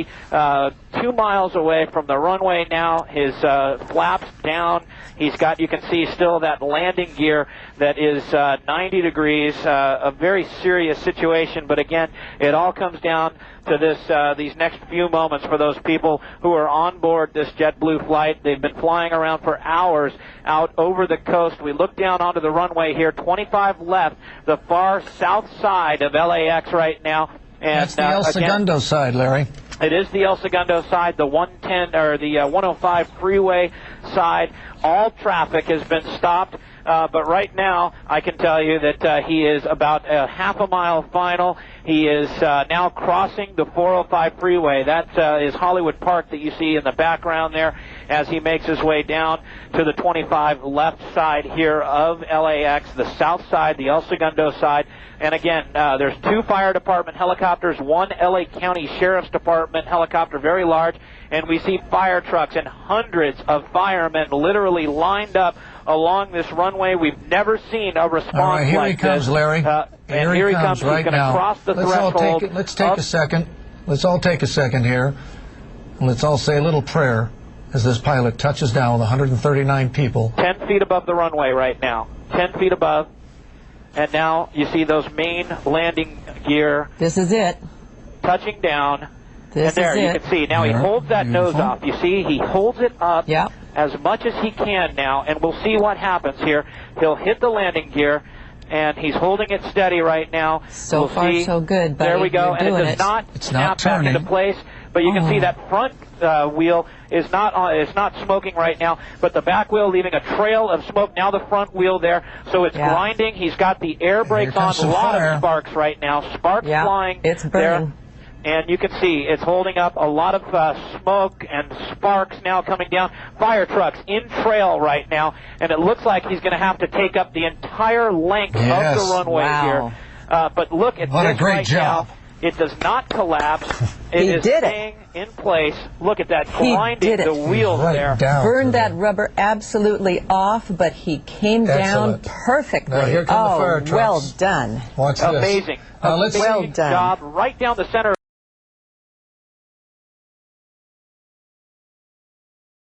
2 miles away from the runway now. His flaps down. He's got, you can see still that landing gear that is 90 degrees. A very serious situation, but again, it all comes down to this these next few moments for those people who are on board this JetBlue flight. They've been flying around for hours out over the coast. We look down onto the runway here, 25 left, the far south side of LAX right now. And that's the El Segundo side, Larry. It is the El Segundo side, the 110 or the 105 freeway side. All traffic has been stopped. But right now, I can tell you that he is about a half a mile final. He is now crossing the 405 freeway. That is Hollywood Park that you see in the background there as he makes his way down to the 25 left side here of LAX, the south side, the El Segundo side. And again, there's 2 fire department helicopters, 1 LA County Sheriff's Department helicopter, very large, and we see fire trucks and hundreds of firemen literally lined up along this runway. We've never seen a response all right, here like he comes, this. Larry. And here he comes. Right He's going now. to cross the threshold. Let's take a second. Let's all take a second here. Let's all say a little prayer as this pilot touches down with 139 people. 10 feet above the runway right now. 10 feet above. And now you see those main landing gear. This is it. Touching down. This and there, is you it. can see. Now he holds that nose off. You see, he holds it up as much as he can now, and we'll see what happens here. He'll hit the landing gear, and he's holding it steady right now. So we'll far, see. so good, buddy. There we go. You're And doing it does not It's snap not back turning. into place. But you can see that front wheel is not smoking right now, but the back wheel leaving a trail of smoke. Now the front wheel there, so it's grinding. He's got the air brakes on. A lot of sparks right now. Sparks flying. It's burning. There. And you can see it's holding up a lot of smoke and sparks now coming down. Fire trucks in trail right now, and it looks like he's going to have to take up the entire length of the runway here. But look at what this a great right job. now. It does not collapse. It is staying in place. Look at that, grinding the wheels there. Burned that rubber absolutely off, but he came down perfectly. Now here come the fire trucks. Well done. Watch this. Amazing. Well done. Job right down the center.